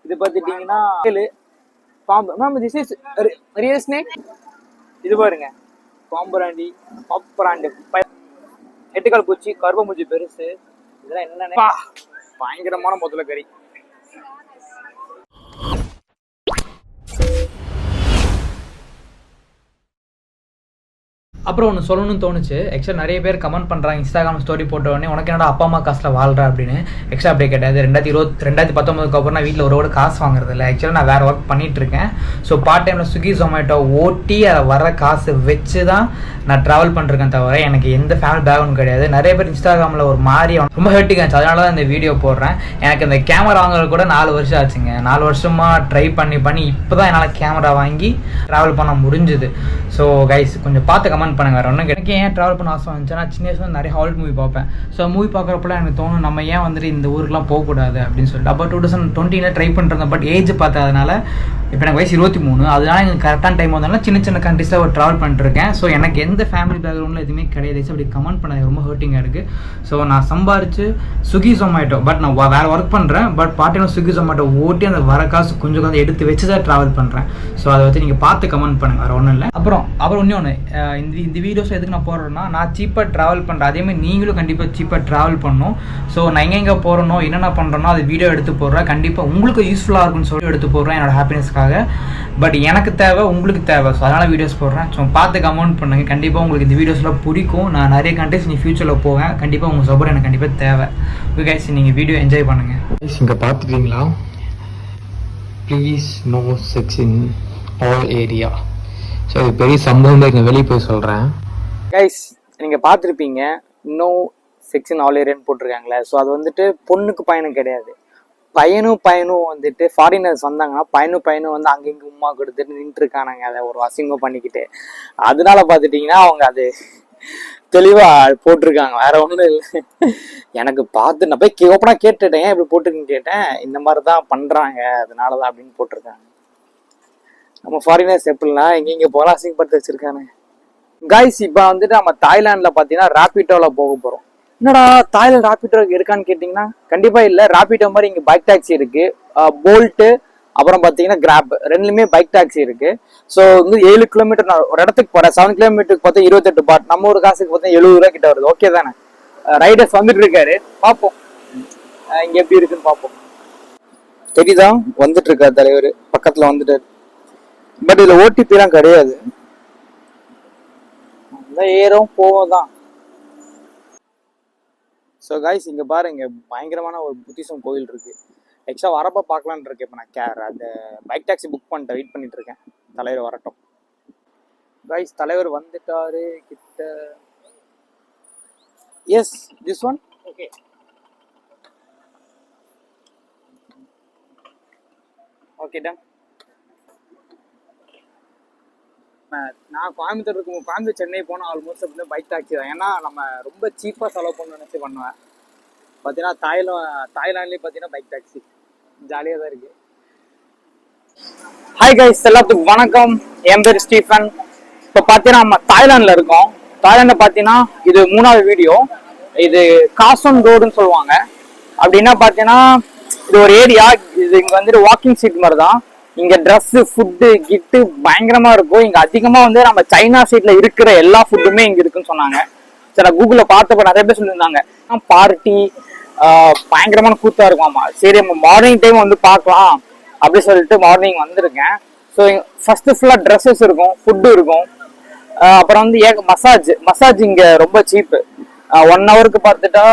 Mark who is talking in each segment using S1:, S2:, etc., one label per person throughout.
S1: இது பார்த்துட்டீங்கன்னா பாம்பு ma'am, this is real snake. இது பாருங்க, பாம்புராண்டி, பாப்பராண்டி, எட்டுக்கால் பூச்சி, கருப்பம்பூச்சி பெருசு. இதெல்லாம் என்னென்ன பயங்கரமான முதல்ல கறி.
S2: அப்புறம் ஒன்று சொல்லணும்னு தோணுச்சு. ஆக்சுவலாக நிறைய பேர் கமெண்ட் பண்ணுறாங்க இன்ஸ்டாகிராம் ஸ்டோரி போட்ட உடனே, உனக்கு என்னடா அப்பா அம்மா காசில் வாழ்கிறா அப்படின்னு. ஆக்சுவலாக அப்படியே கிடையாது. 2019 அப்புறம் நான் வீட்டில் ஒரு காசு வாங்குறது இல்லை. ஆக்சுவலாக நான் வேறு ஒர்க் பண்ணிகிட்ருக்கேன். ஸோ பார்ட் டைமில் ஸ்விக்கி ஜொமேட்டோ ஓட்டி அதை வர காசு வச்சு தான் நான் ட்ராவல் பண்ணிருக்கேன். தவிர எனக்கு எந்த ஃபேமிலி பேக்ரவுண்ட் கிடையாது. நிறைய பேர் இன்ஸ்டாகிராமில் ஒரு மாதிரி ரொம்ப ஹர்ட்டிங் ஆச்சு. அதனால தான் இந்த வீடியோ போடுறேன். எனக்கு இந்த கேமரா வாங்குறது கூட 4 வருஷம் ஆச்சுங்க. 4 வருஷமாக ட்ரை பண்ணி இப்போ தான் என்னால் கேமரா வாங்கி ட்ராவல் பண்ண முடிஞ்சுது. ஸோ கைஸ் கொஞ்சம் பார்த்து கமெண்ட் பண்ணுங்க. வேறு ஒன்றும் எனக்கு ஏன் ட்ராவல் பண்ண ஆசை வந்துச்சு, நான் சின்ன வயசுல நிறைய ஹாலிவுட் மூவி பார்ப்பேன். ஸோ மூவி பார்க்குறப்பெல்லாம் எனக்கு தோணும் நம்ம ஏன் வந்துட்டு இந்த ஊருக்குலாம் போகக்கூடாது அப்படின்னு சொல்லிட்டு. அப்போ 2020 ட்ரை பண்ணிருந்தேன். பட் ஏஜ் பார்த்ததுனால இப்போ எனக்கு வயசு 23. அதனால எனக்கு கரெக்டான டைம் வந்தாலும் சின்ன சின்ன கண்ட்ரிஸில் ஒரு ட்ராவல் பண்ணிட்டுருக்கேன். ஸோ எனக்கு எந்த ஃபேமிலி பேக்ரவுண்டில் எதுவுமே கிடையாது. அப்படி கமெண்ட் பண்ணது ரொம்ப ஹர்ட்டிங்காக இருக்குது. ஸோ நான் சம்பாரிச்சு ஸ்விக்கி ஜொமேட்டோ, பட் நான் வேறு ஒர்க் பண்ணுறேன். பட் பார்ட்டினா ஸ்விக்கி ஜொமேட்டோ ஓட்டி அந்த வர காசு கொஞ்சம் எடுத்து வச்சு தான் ட்ராவல் பண்ணுறேன். ஸோ அதை வச்சு நீங்கள் பார்த்து கமெண்ட் பண்ணுங்கள். வேறு ஒன்றும் இல்லை. அப்புறம் இன்னொன்று, இந்த வீடியோஸ் எதுக்கு நான் போடுறேன்னா, நான் சீப்பாக ட்ராவல் பண்ணுறேன். அதேமாதிரி நீங்களும் கண்டிப்பாக சீப்பாக ட்ராவல் பண்ணணும். ஸோ நான் எங்கெங்கே போகிறனோ என்னென்ன பண்ணுறனோ அது வீடியோ எடுத்து போடுறேன். கண்டிப்பாக உங்களுக்கு யூஸ்ஃபுல்லாக இருக்குன்னு சொல்லி எடுத்து போடுறேன் என்னோட ஹாப்பினஸ்க்காக. பட் எனக்கு தேவை, உங்களுக்கு தேவை. ஸோ அதனால் வீடியோஸ் போடுறேன். ஸோ பார்த்து கமெண்ட் பண்ணுங்கள். கண்டிப்பாக உங்களுக்கு இந்த வீடியோஸ்லாம் பிடிக்கும். நான் நிறைய கண்ட்ரிஸ் நீ ஃபியூச்சரில் போவேன். கண்டிப்பாக உங்கள் சப்போர்ட் எனக்கு கண்டிப்பாக தேவை. கைஸ் நீங்கள் வீடியோ என்ஜாய் பண்ணுங்கள்.
S3: இங்கே பார்த்துட்டீங்களா, please no sex in all area. So அது பெரிய சம்பவம் தான். இங்கே வெளியே போய் சொல்கிறேன்.
S1: கைஸ் நீங்கள் பார்த்துருப்பீங்க, நோ செக்ஷன் ஆல் ஏரியான்னு போட்டிருக்காங்களே. ஸோ அது வந்துட்டு பொண்ணுக்கு பையனும் கிடையாது. பையனும் வந்துட்டு ஃபாரினர்ஸ் வந்தாங்கன்னா பையனும் வந்து அங்கங்கே உமா கொடுத்துட்டு நின்றுருக்கானாங்க. அதை ஒரு அசிங்கம் பண்ணிக்கிட்டு. அதனால பார்த்துட்டிங்கன்னா அவங்க அது தெளிவாக போட்டிருக்காங்க. வேற ஒன்றும் இல்லை. எனக்கு பார்த்து நான் போய் ஓப்பனாக கேட்டுட்டேன், ஏன் இப்படி போட்டுருக்குன்னு கேட்டேன். இந்த மாதிரி தான் பண்ணுறாங்க, அதனால தான் அப்படின்னு போட்டிருக்காங்க. நம்ம ஃபாரினர்ஸ் எப்படின்னா எங்கெங்கே போகலாம் அசிங்கப்படுத்தி வச்சுருக்காங்க. கைஸ் இப்போ வந்துட்டு நம்ம தாய்லாண்டில் பார்த்தீங்கன்னா ராபிட்டோவில் போக போகிறோம். என்னடா தாய்லாந்து ராபிட்டோ இருக்கான்னு கேட்டிங்கன்னா கண்டிப்பாக இல்லை. ராபிட்டோ மாதிரி இங்கே பைக் டாக்ஸி இருக்குது, போல்ட்டு, அப்புறம் பார்த்தீங்கன்னா கிராப், ரெண்டுலேயுமே பைக் டாக்ஸி இருக்குது. ஸோ வந்து 7 கிலோமீட்டர் நான் ஒரு இடத்துக்கு போகிறேன். 7 கிலோமீட்டருக்கு பார்த்தா 28 பாட். நம்ம ஒரு காசுக்கு பார்த்தா 70 ரூபா கிட்ட வருது. ஓகே தானே? ரைடர்ஸ் வந்துட்டு இருக்காரு, பார்ப்போம் இங்கே எப்படி இருக்குன்னு பார்ப்போம். தெரியுதா, வந்துட்டு இருக்காரு தலைவர், பக்கத்தில் வந்துட்டாரு. பட் இதில் ஓடிபிலாம் கிடையாது. ஏறும் போவோம் தான். ஸோ கைஸ் இங்கே பாருங்க, பயங்கரமான ஒரு புத்திசம் கோயில் இருக்கு. எக்ஸ்ட்ரா வரப்போ பார்க்கலான்னு இருக்கேன். இப்போ நான் அந்த பைக் டாக்ஸி புக் பண்ணிட்டேன், வெயிட் பண்ணிட்டு இருக்கேன் தலைவர் வரட்டும். கைஸ் தலைவர் வந்துட்டாரு கிட்ட. Yes, this one okay. Okay done. நான் கோயம்புத்தூர் கோயம்புத்தூர் சென்னை போனால் ஆல்மோஸ்ட் வந்து பைக் டாக்ஸி தான். ஏன்னா நம்ம ரொம்ப சீப்பாக செலவு பண்ண நினச்சி பண்ணுவேன். பார்த்தீங்கன்னா தாய்லாண்ட்லேயே பார்த்தீங்கன்னா பைக் டாக்ஸி ஜாலியாக தான் இருக்குது. ஹாய் கைஸ், எல்லாத்துக்கும் வணக்கம். என் பேர் ஸ்டீஃபன். இப்போ பார்த்தீங்கன்னா நம்ம தாய்லாண்டில் இருக்கோம். தாய்லாண்டில் பார்த்தீங்கன்னா இது 3வது வீடியோ. இது காசோன் ரோடுன்னு சொல்லுவாங்க. அப்படின்னா பார்த்தீங்கன்னா இது ஒரு ஏரியா. இது இங்கே வந்துட்டு வாக்கிங் ஸ்ட்ரீட் மாதிரி தான். இங்க ட்ரெஸ், ஃபுட்டு, கிஃப்ட் பயங்கரமா இருக்கும். இங்க அதிகமா வந்து நம்ம சைனா சைட்ல இருக்கிற எல்லா ஃபுட்டுமே இங்க இருக்குன்னு சொன்னாங்க. சரி, கூகுள்ல பார்த்தப்ப நிறைய பேர் சொல்லியிருந்தாங்க பார்ட்டி பயங்கரமான கூத்தா இருக்குமாமா. சரி நம்ம மார்னிங் டைம் வந்து பார்க்கலாம் அப்படி சொல்லிட்டு மார்னிங் வந்திருக்கேன். ஸோ ஃபர்ஸ்ட் ஃபுல்லா ட்ரெஸ்ஸஸ் இருக்கும், ஃபுட்டு இருக்கும். அப்புறம் வந்து மசாஜ் இங்க ரொம்ப சீப்பு. 1 ஹவருக்கு பார்த்துட்டா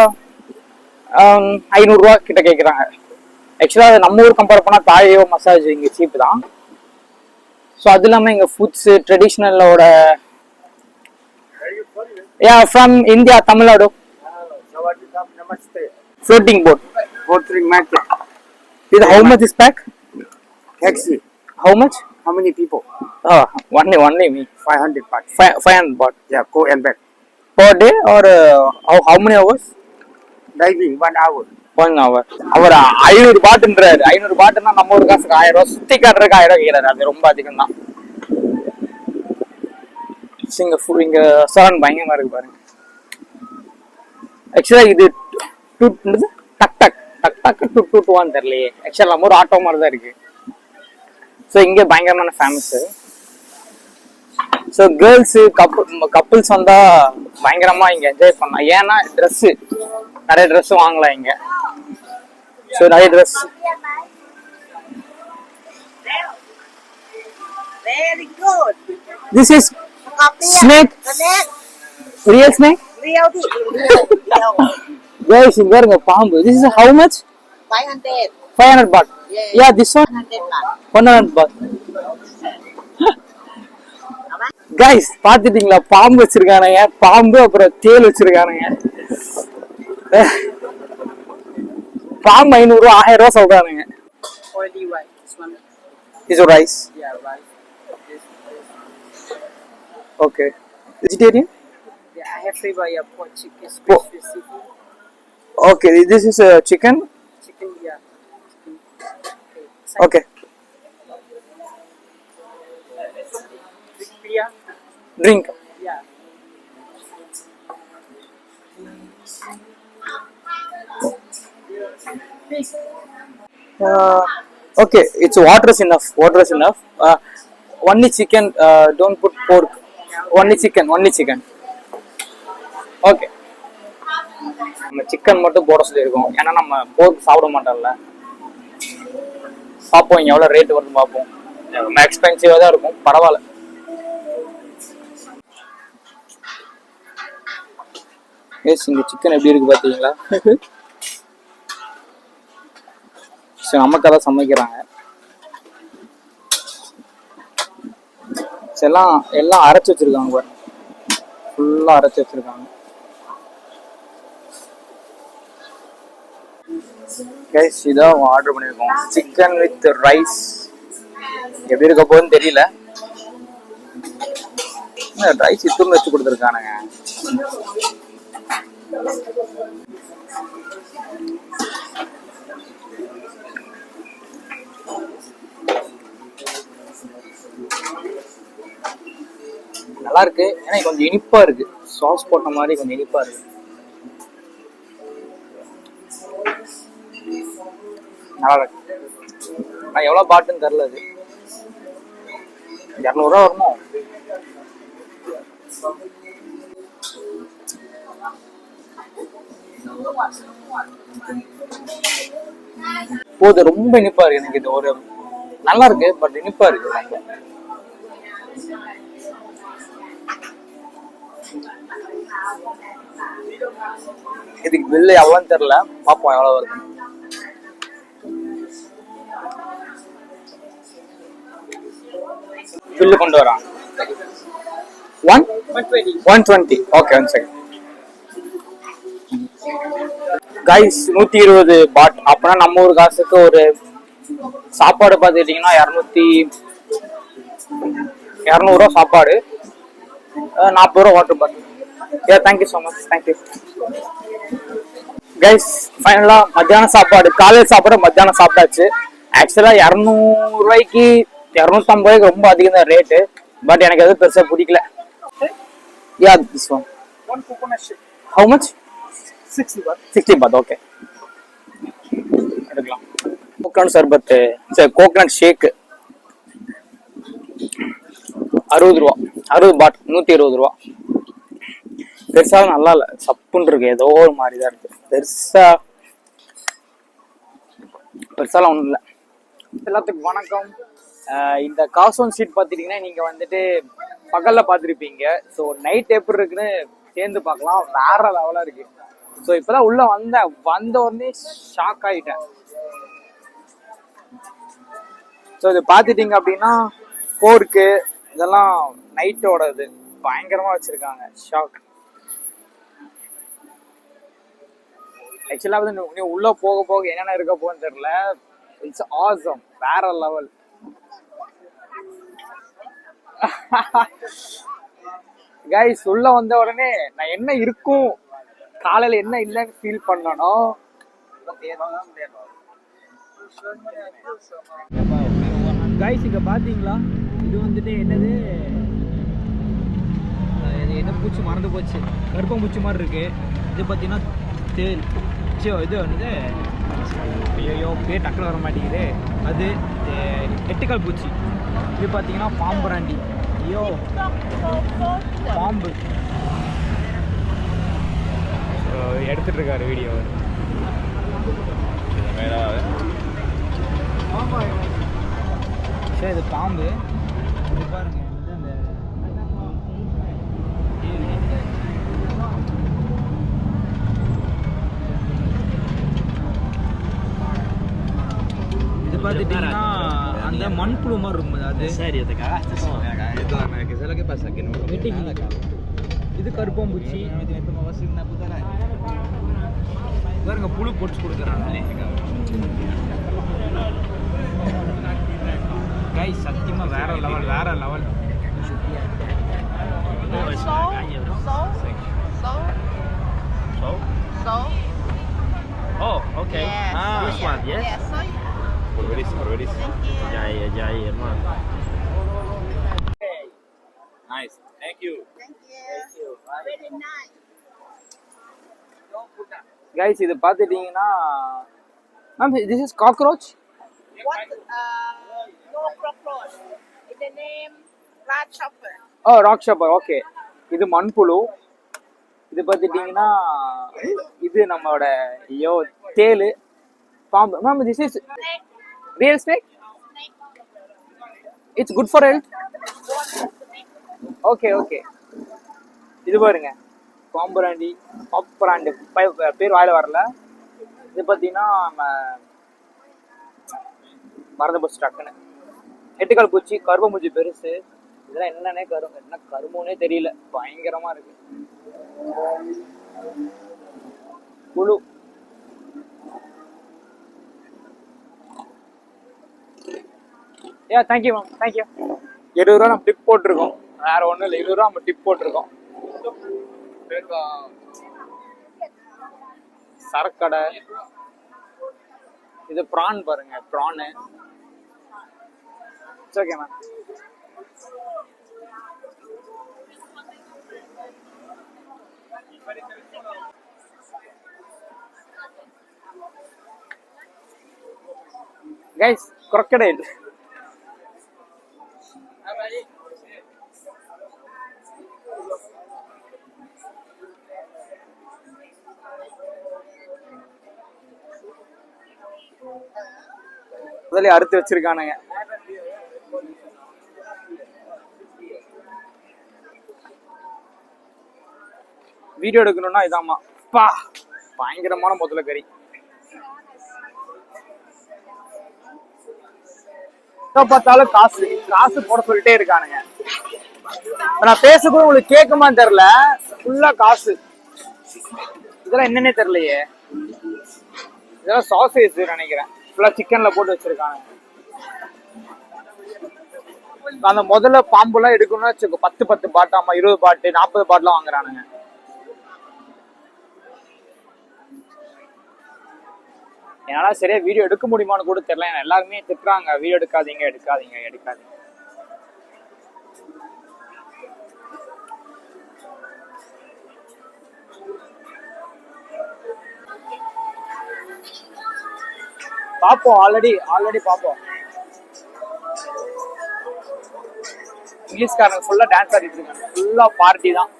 S1: 500 ரூபா கிட்ட கேட்குறாங்க. ஆக்சுவலாக அது நம்ம ஊர் கம்பேர் பண்ணால் தாயோ மசாஜ் இங்கே சீப்பு தான். ஸோ அது இல்லாமல் இங்கே ஃபுட்ஸு ட்ரெடிஷ்னலோட from India, Tamil Nadu. Floating boat. இது how much is pack?
S4: Taxi.
S1: How much?
S4: How many people?
S1: Only me.
S4: 500 baht.
S1: 500 baht.
S4: Yeah, go and back.
S1: Per day or how many hours?
S4: Diving 1 hour.
S1: 1 hour. அவர் 500 பாட்டுன்றாரு. 500 பாட்டுன்னா நம்ம ஒரு காசுக்கு 1000 ரூபா, சுத்தி காட்டுறதுக்கு 1000 ரூபா கேட்கிறாரு. அது ரொம்ப அதிகம் தான். இங்க சரன் பயங்கரமா இருக்கு பாருங்க. ஆக்சுவலா இது டக் டக் டக் டக்கு டு டு டுவான்னு தெரியலையே. ஆக்சுவலாக நம்ம ஒரு ஆட்டோ மாதிரி தான் இருக்கு. ஸோ இங்கே பயங்கரமான ஃபேமஸ். ஸோ கேர்ள்ஸு கப்புள்ஸ் வந்தா பயங்கரமா இங்க என்ஜாய் பண்ணலாம். ஏன்னா ட்ரெஸ்ஸு நிறைய ட்ரெஸ் வாங்கலாம் இங்க. ஸோ நிறைய dress.
S5: Very good.
S1: This is snake. Real snake?
S5: Real.
S1: Guys, இங்க பாருங்க பாம்பு. This is how much?
S5: 500.
S1: 500 baht. Yeah, this one
S5: 100 baht.
S1: 100 baht. Guys, பாத்துட்டீங்களா பாம்பு வச்சிருக்கானுங்க. பாம்பு அப்புறம் தேல் வச்சிருக்கானுங்க. பாம்பு 500 ரூபா 1000 ரூபா சொல்றானுங்க.
S5: Already right. This one.
S1: Is it rice?
S5: Yeah, right.
S1: Okay. Vegetarian?
S5: Yeah, I have flavor. Yeah, pork, chicken,
S1: Pork.
S5: fish, seafood,
S1: Okay, this is chicken.
S5: chicken. Yeah.
S1: Okay.
S5: Beer.
S1: Drink.
S5: Yeah.
S1: Okay, it's water is enough. Water is enough. Only chicken. Don't put pork. Only chicken. Only chicken. Okay. நம்ம chicken மட்டும் போட சொல்லியிருக்கோம். ஏன்னா நம்ம போர்க் சாப்பிட மாட்டோம்ல. பார்ப்போம் இங்க எவ்வளோ ரேட் வருதுன்னு பார்ப்போம். ரொம்ப எக்ஸ்பென்சிவாக தான் இருக்கும். பரவாயில்ல. எஸ் இங்க சிக்கன் எப்படி இருக்கு பார்த்தீங்களா? சரி நமக்கு அதான் சமைக்கிறாங்க. எல்லாம் அரைச்சி வச்சிருக்காங்க பாருங்க. ஃபுல்லா அரைச்சி வச்சிருக்காங்க. கைஸ் இதான் ஆர்டர் பண்ணியிருக்கோம். Chicken with rice. எப்படி இருக்க போகுதுன்னு தெரியல. ரைஸ் இத்துன்னு வச்சு கொடுத்துருக்கானுங்க. நல்லா இருக்கு. ஏன்னா கொஞ்சம் இனிப்பா இருக்கு. சாஸ் போட்ட மாதிரி கொஞ்சம் இனிப்பா இருக்கு. நல்லா இருக்கு. நான் எவ்வளவு பாட்டுன்னு தெரியல. அது 200 ரூபா வருமோ? போது ரொம்ப இனிப்பா இருக்கு. எனக்கு இது ஒரு நல்லா இருக்கு. பட் இனிப்பா இருக்கு. இதுக்கு பில்லு எவ்வளோன்னு தெரியல. பார்ப்போம் எவ்வளோ வருது. பில்லு கொண்டு வரான். 120. Okay, 1 second. கைஸ் 120 பாட். அப்பனா நம்ம ஊர் காசுக்கு ஒரு சாப்பாடு பார்த்துக்கிட்டிங்கன்னா 200 ரூபா சாப்பாடு, 40 ரூபா water bottle. Yeah, thank you so much. Thank you. Guys, ஃபைனலா மத்தியானம் சாப்பாடு, காலையில் சாப்பாடு மத்தியானம் சாப்பிட்டாச்சு. ஆக்சுவலா 200 ரூபாய்க்கு 250 ரூபாய்க்கு ரொம்ப அதிகம் தான் ரேட்டு. பட் எனக்கு எதுவும் பெருசா பிடிக்கல. Yeah, this one.
S5: One coconut shake.
S1: How much?
S5: 60 baht.
S1: 60 baht. Okay. எடுக்கலாம். கோகனட் சர்பத், கோகனட் ஷேக் 60 ரூபா. 60 பாட், 120 ரூபா. பெருசா நல்லா இல்ல. சப்புன்னு இருக்கு. ஏதோ ஒரு மாதிரி தான் இருக்கு. பெருசாலாம் ஒன்றும் இல்லை. எல்லாத்துக்கும் வணக்கம். இந்த காசோன் ஸ்ட்ரீட் பார்த்துட்டீங்கன்னா நீங்க வந்துட்டு பகல்ல பார்த்துருப்பீங்க. ஸோ நைட் எப்படி இருக்குன்னு சேர்ந்து பார்க்கலாம். வேற லெவலா இருக்கு. ஸோ இப்பதான் உள்ள வந்த உடனே ஷாக் ஆயிட்டேன். ஸோ இது பார்த்துட்டீங்க அப்படின்னா போர்க்கு இதெல்லாம் நைட்டோட இது பயங்கரமா வச்சிருக்காங்க. ஷாக். ஆக்சுவலா வந்து நீ உள்ள போக போக என்னென்ன இருக்க போன்னு தெரியல. It's awesome. வேற லெவல். கைஸ் உள்ள வந்த உடனே நான் என்ன இருக்கும் காலையில என்ன இல்லைன்னு ஃபீல் பண்ணணும். கைஸ் இங்க பாத்தீங்களா, இது வந்துட்டு என்னது, என்ன பூச்சி மறந்து போச்சு. கருப்பம் பூச்சி மாதிரி இருக்கு. இது பார்த்தீங்கன்னா தேல். இது வந்து
S2: ஐயோ பேர் டக்குனு வர மாட்டேங்குது. அது எட்டுக்கால் பூச்சி. இது பார்த்தீங்கன்னா பாம்புராண்டி. ஐயோ பாம்பு எடுத்துட்டு இருக்காரு வீடியோ. சரி இது பாம்பு. இது பாருங்க வந்து அந்த இது பார்த்துட்டிங்கன்னா அந்த மண்புழு மாதிரி இருக்கும். அது இது கருப்பாம்பூச்சி. பாருங்க புழு பொடிச்சு கொடுக்குறாங்க. கைஸ் சத்தியமாக வேற லெவல் வேற level.
S6: Oh, okay.
S7: Yes.
S6: This one, yes?
S7: Yes. So
S6: Already. Jai, Irman. Nice. Thank you.
S7: thank you. Very nice.
S1: Guys இது பார்த்துட்டீங்கன்னா ma'am this is cockroach.
S7: What? No cockroach. It's the name grasshopper.
S1: Oh grasshopper. Okay இது மண்புழு. இது பார்த்துட்டிங்கன்னா இது நம்மளோட ஐயோ தேள் பாம்பு. Ma'am this is real snake. It's good for health. Okay okay இது பாருங்க பாம்புராண்டி பாப்பராண்டி பேர் வாயில வரல. இது பார்த்தீங்கன்னா மறந்து போச்சு டக்குன்னு. எட்டுக்கால் பூச்சி கருப்பாம்பூச்சி பெருசு. இதெல்லாம் என்னன்னே என்ன கருமோனே தெரியல. பயங்கரமா இருக்கு. புழு. Thank you ma'am thank you. 20 ரூபா நம்ம டிப் போட்டிருக்கோம். வேற ஒன்றும் இல்லை, 20 ரூபா நம்ம டிப் போட்டிருக்கோம். சரக்கடை. இது ப்ரான் பாருங்க prawn. Okay ma'am. Guys crocodile. முதல்ல அறுத்து வச்சிருக்கானுங்க. வீடியோ எடுக்கணும்னா இதாம்மா பா பயங்கரமான முதல்ல கறி. பார்த்தாலும் காசு காசு போட சொல்லிட்டே இருக்கானுங்க. நான் பேசக்கூட உங்களுக்கு கேட்குமான்னு தெரியல. ஃபுல்லா காசு. இதெல்லாம் என்னன்னே தெரியலையே. இதெல்லாம் சாசேஜ் நினைக்கிறேன். ஃபுல்லா சிக்கன்ல போட்டு வச்சிருக்காங்க. அந்த முதல்ல பாம்புலாம் எடுக்கணும்னா வச்சுக்கோ 10 பாட்டாமா 20 பாட்டு 40 பாட்டுலாம் வாங்குறானுங்க. என்னால சரியா வீடியோ எடுக்க முடியுமான்னு கூட தெரியல. எல்லாருமே திட்டுறாங்க வீடியோ எடுக்காதீங்க எடுக்காதீங்க எடுக்காதீங்க. பாப்போம் ஆல்ரெடி பாப்போம். இங்கிலீஷ்காரங்க ஃபுல்லா டான்ஸ் ஆடிட்டு இருக்காங்க. ஃபுல்லா பார்ட்டி தான்.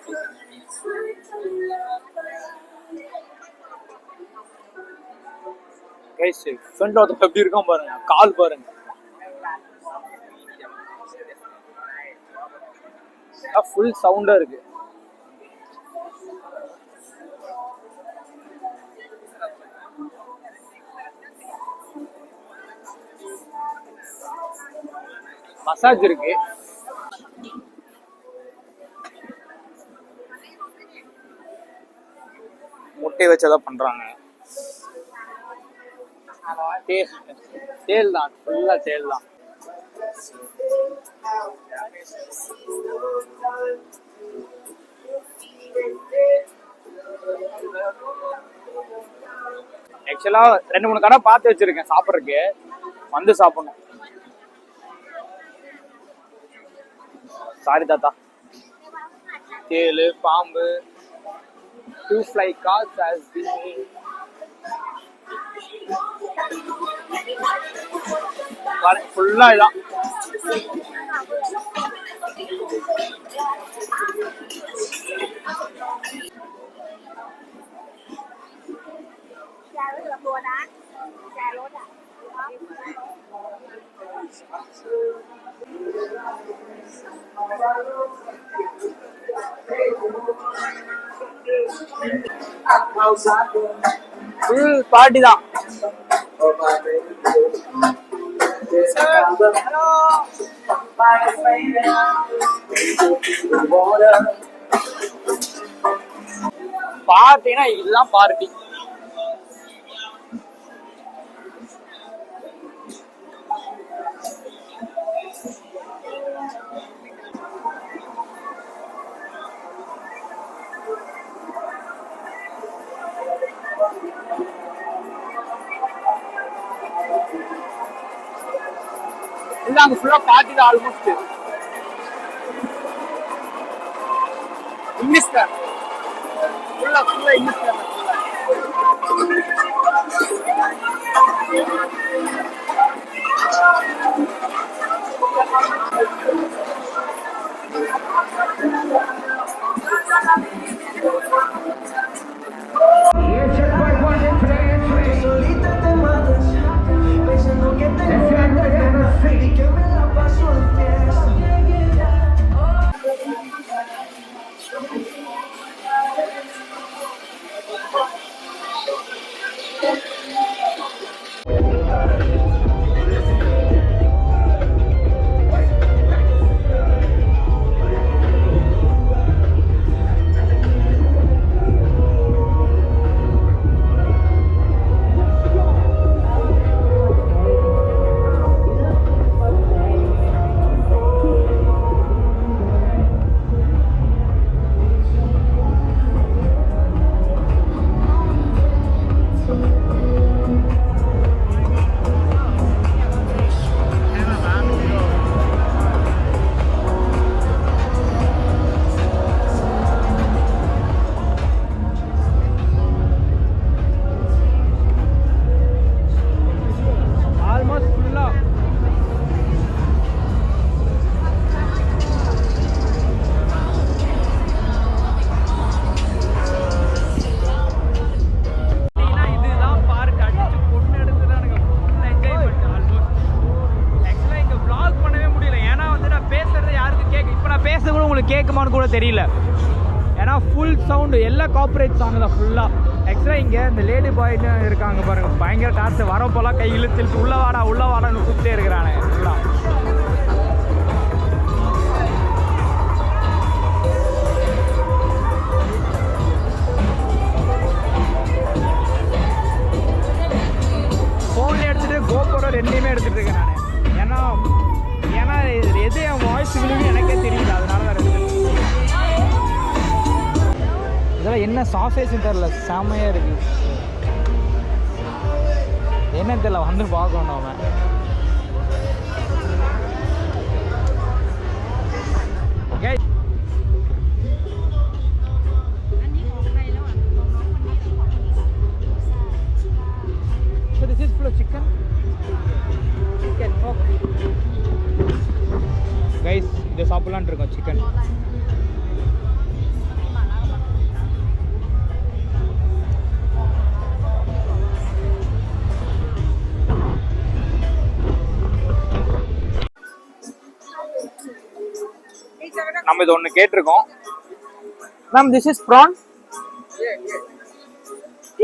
S1: கைஸ் ஃப்ரண்ட்ல ஒருத்தர் எப்படி இருக்கான் பாருங்க. கால் பாருங்க. ஃபுல் சவுண்டா இருக்கு. மசாஜ் இருக்கு. முட்டை வச்சதான் பண்றாங்க. தேல் தான் ஃபுல்லா தேல் தான். ஆக்சுவலா 2-3 கடை பார்த்து வச்சிருக்கேன் சாப்பிட்றதுக்கு. வந்து சாப்பிடணும். சாரி தாத்தா. தேல் பாம்பு 2 fly cars has been ஃபுல்லா இதான். ஃபுல் பார்ட்டி தான். பார்ட்டினா இதுதான் பார்ட்டி. இல்ல அங்க ஃபுல்லா பார்ட்டி தான் ஆல்மோஸ்ட். இங்கிலீஷ் கார் ஃபுல்லா இங்கிலீஷ் கார். கேட்குமான்னு கூட தெரியல. ஏன்னா ஃபுல் சவுண்டு எல்லா கார்பரேட் சாங் தான் ஃபுல்லாக. ஆக்சுவலாக இங்கே இந்த லேடி பாய்னு இருக்காங்க பாருங்கள், பயங்கர டார்ச்சர். வரப்போலாம் கை இழுத்து உள்ள வாடான்னு கூப்பிட்டே இருக்கிறானே ஃபுல்லாக. ஃபோனில் எடுத்துகிட்டு கோபுரோ ரெண்டையுமே எடுத்துகிட்டு இருக்கேன் நான். ஏன்னா எது என் வாய்ஸ் விழுவி எனக்கே தெரியல, அதனால தான் இருக்குது. இதெல்லாம் என்ன சாஃபேஸ்ன்னு தெரில, செம்மையாக இருக்குது. என்ன தெரியல, வந்து பார்க்கணும் அவன். So this is full of chicken. Guys இதை சாப்பிட்லான் இருக்கோம் சிக்கன். நம்ம இது ஒன்று கேட்டிருக்கோம். Ma'am this is prawn.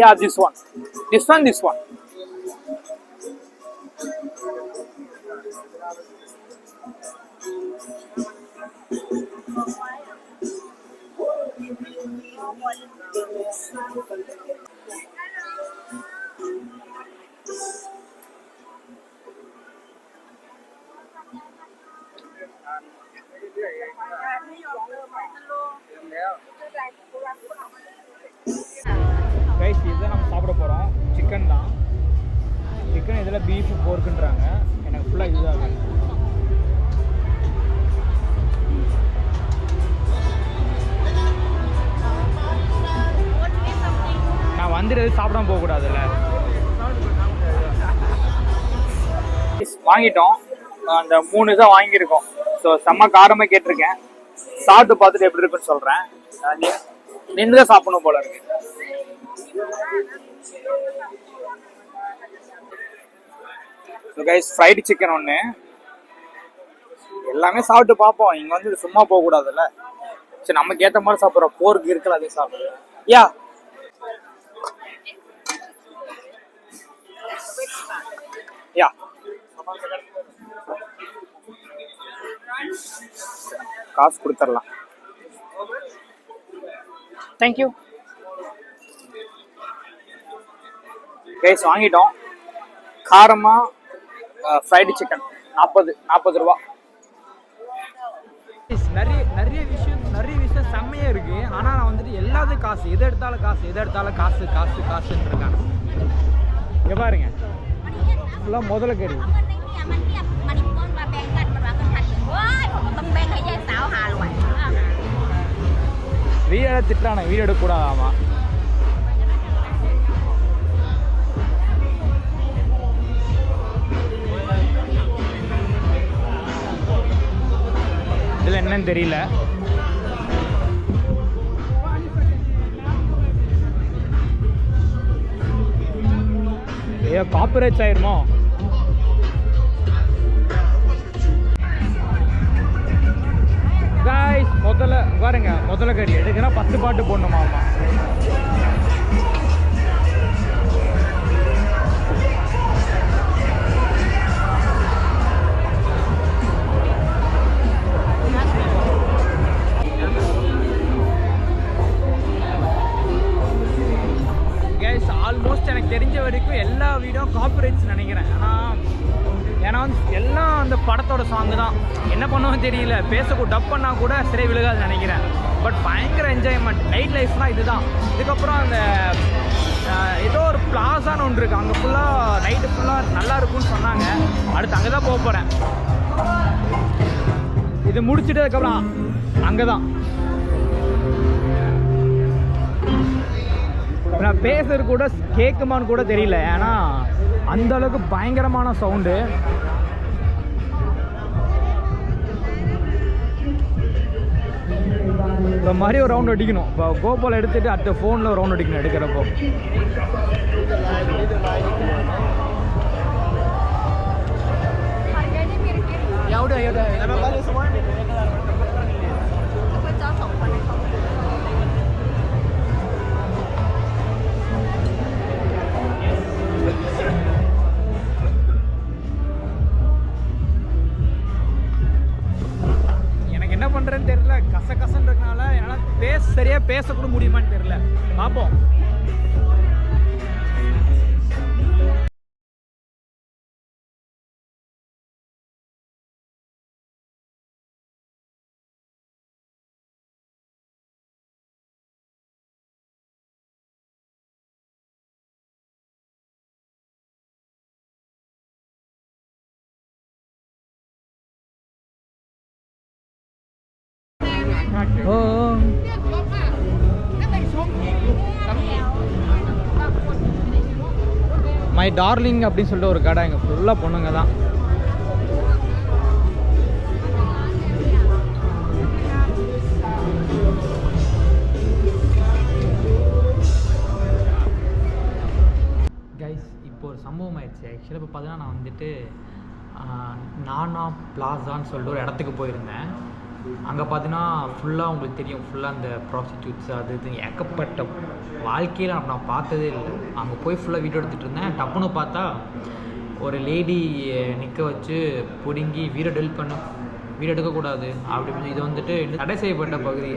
S1: Yeah this one. Rice இதுதான் நம்ம சாப்பிட போகிறோம். சிக்கன் தான். சிக்கன் இதில் பீஃப் போர்க்குன்றாங்க. எனக்கு ஃபுல்லாக இதுதான் வேணும். நான் வந்துடுறது சாப்பிடாம போகக்கூடாதுல்ல. வாங்கிட்டோம். அந்த 3 இதை வாங்கியிருக்கோம். ஸோ செம்ம காரமாக கேட்டிருக்கேன். சாப்பிட்டு பார்த்துட்டு எப்படி இருக்குன்னு சொல்கிறேன். நின்று தான் சாப்பிடணும் போல இருக்கு. ஸோ கைஸ், ஃப்ரைடு சிக்கன் ஒன்று. எல்லாமே சாப்பிட்டு பார்ப்போம். இங்கே வந்து சும்மா போகக்கூடாதுல்ல. சரி, நமக்கு ஏற்ற மாதிரி சாப்பிட்றோம். போருக்கு இருக்கல, அதே சாப்பிடுறோம். யா யா காசு கொடுத்துடலாம். Thank you guys. வாங்கிட்டோம். காரமா ஃப்ரைடு சிக்கன் 40 ரூபா.
S2: நிறைய விஷயம் செம்மையா இருக்கு. ஆனா நான் வந்துட்டு எல்லாத்துக்கும் காசு, எது எடுத்தாலும் காசுன்னு இருக்காங்க. இங்க பாருங்க, ஃபுல்லா முதல்ல கறி. வீடியோ திட்டான, வீடியோ எடுக்கக்கூடாதாமா. இதுல என்னன்னு தெரியல. ஐயோ, காப்பிரைட்ஸ் ஆயிருமோ? காய்ஸ், முதல்ல கறி எடுக்கனா 10 பாட்டு போடணுமாமா. ஆல்மோஸ்ட் எனக்கு தெரிஞ்ச வரைக்கும் எல்லா வீடியோ காப்பிரைட்ஸ் நினைக்கிறேன். ஏன்னா எல்லாம் அந்த படத்தோட சாங்கு தான். என்ன பண்ணுவோம் தெரியல, டப் பண்ணால் கூட சரி விழுகாது நினைக்கிறேன். பட் பயங்கர என்ஜாய்மெண்ட். நைட் லைஃப்னால் இதுதான். இதுக்கப்புறம் அந்த ஏதோ ஒரு பிளாஸான்னு ஒன்று இருக்குது, அங்கே ஃபுல்லாக நைட்டு ஃபுல்லாக நல்லா இருக்கும்னு சொன்னாங்க. அடுத்து அங்கே தான் போக போகிறேன். இது முடிச்சுட்டு அதுக்கப்புறம் அங்கே தான். நான் பேசுறது கூட கேட்குமான்னு கூட தெரியல, ஏன்னா அந்த அளவுக்கு பயங்கரமான சவுண்டு. இந்த மாதிரி ஒரு ரவுண்ட் அடிக்கணும். இப்போ கோபால் எடுத்துட்டு அடுத்த ஃபோனில் ஒரு ரவுண்ட் அடிக்கணும் எடுக்கிறப்போ. என்ன பண்ணுறேன்னு தெரியல, கசன்னு இருக்கனால என்னால் சரியாக பேசக்கூட முடியுமான்னு தெரியல. பார்ப்போம். மை டார்லிங் அப்படின்னு சொல்லிட்டு ஒரு கடை. இங்கே ஃபுல்லாக பொண்ணுங்க தான். கைஸ், இப்போ ஒரு சம்பவம் ஆயிடுச்சு. ஆக்சுவலாக இப்போ பார்த்தீங்கன்னா நான் வந்துட்டு நானா பிளாசான்னு சொல்லிட்டு ஒரு இடத்துக்கு போயிருந்தேன். அங்கே பார்த்தீங்கன்னா ஃபுல்லாக உங்களுக்கு தெரியும், ஃபுல்லாக அந்த ப்ராஸ்டியூட்ஸ் அது இது ஏகப்பட்ட. வாழ்க்கையில் நான் பார்த்ததே இல்லை. அங்கே போய் ஃபுல்லாக வீடியோ எடுத்துகிட்டு இருந்தேன். டப்புன்னு பார்த்தா ஒரு லேடி நிற்க வச்சு பிடுங்கி வீடியோ எடுக்கக்கூடாது அப்படி, இது வந்துட்டு தடை செய்யப்பட்ட பகுதி,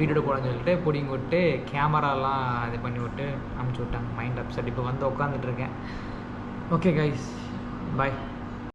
S2: வீடியோ எடுக்கக்கூடாதுன்னு சொல்லிட்டு பிடிங்கி விட்டு கேமராலாம் இது பண்ணி விட்டு அனுப்பிச்சி விட்டாங்க. Mind upset. இப்போ வந்து உட்காந்துட்ருக்கேன். ஓகே கைஸ், பாய்.